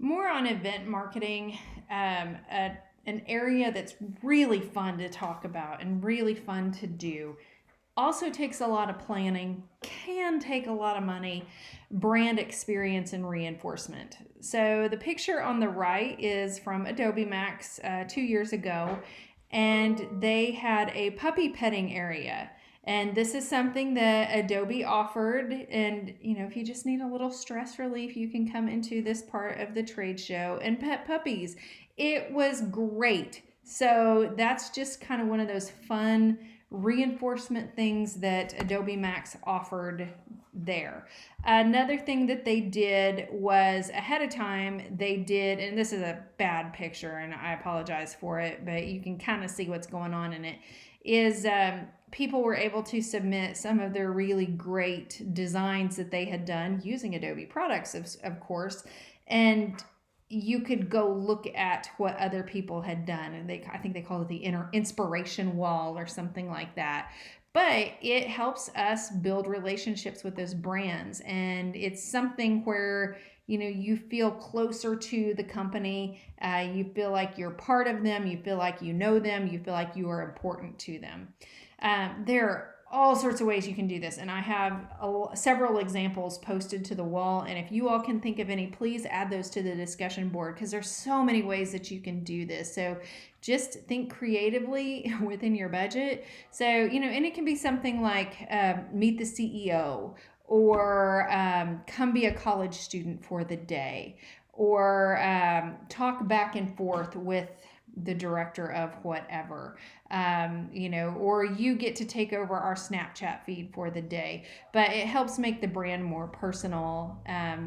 More on event marketing, an area that's really fun to talk about and really fun to do. Also takes a lot of planning, can take a lot of money, brand experience, and reinforcement. So the picture on the right is from Adobe Max 2 years ago, and they had a puppy petting area. And this is something that Adobe offered. And, if you just need a little stress relief, you can come into this part of the trade show and pet puppies. It was great. So that's just kind of one of those fun reinforcement things that Adobe Max offered there. Another thing that they did was ahead of time, they did, and this is a bad picture and I apologize for it, but you can kind of see what's going on in it, is people were able to submit some of their really great designs that they had done using Adobe products, of course, and you could go look at what other people had done, and I think they call it the inspiration wall or something like that. But it helps us build relationships with those brands, and it's something where you feel closer to the company. You feel like you're part of them. You feel like you know them. You feel like you are important to them. There are all sorts of ways you can do this, and I have several examples posted to the wall, and if you all can think of any, please add those to the discussion board, because there's so many ways that you can do this. So just think creatively within your budget. So and it can be something like meet the CEO, or come be a college student for the day, or talk back and forth with the director of whatever, or you get to take over our Snapchat feed for the day. But it helps make the brand more personal,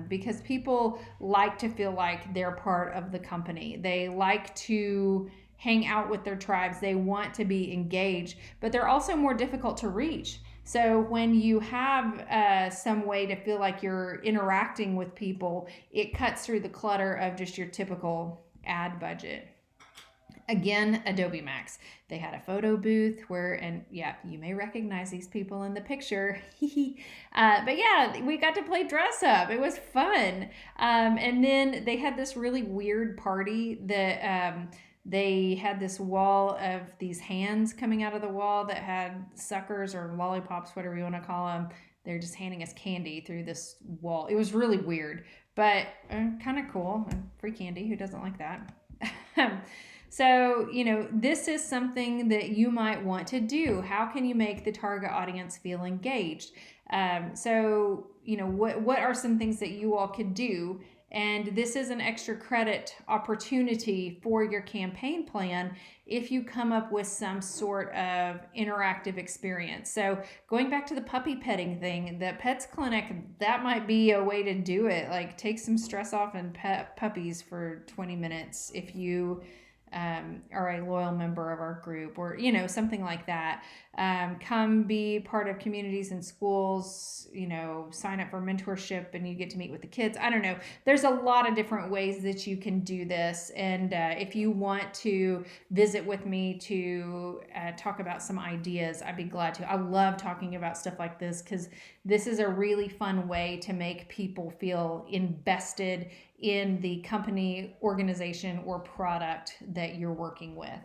because people like to feel like they're part of the company. They like to hang out with their tribes. They want to be engaged, but they're also more difficult to reach. So when you have some way to feel like you're interacting with people, it cuts through the clutter of just your typical ad budget. Again, Adobe Max. They had a photo booth where, and yeah, you may recognize these people in the picture. But yeah, we got to play dress up. It was fun. And then they had this really weird party that they had this wall of these hands coming out of the wall that had suckers or lollipops, whatever you want to call them. They're just handing us candy through this wall. It was really weird, but kind of cool. Free candy. Who doesn't like that? So, this is something that you might want to do. How can you make the target audience feel engaged? What are some things that you all could do? And this is an extra credit opportunity for your campaign plan if you come up with some sort of interactive experience. So going back to the puppy petting thing, the Pets Clinic, that might be a way to do it. Like, take some stress off and pet puppies for 20 minutes if you are a loyal member of our group, or something like that. Come be part of communities and schools, sign up for mentorship and you get to meet with the kids. I don't know, there's a lot of different ways that you can do this, and if you want to visit with me to talk about some ideas, I'd be glad to. I love talking about stuff like this, because this is a really fun way to make people feel invested in the company, organization, or product that you're working with.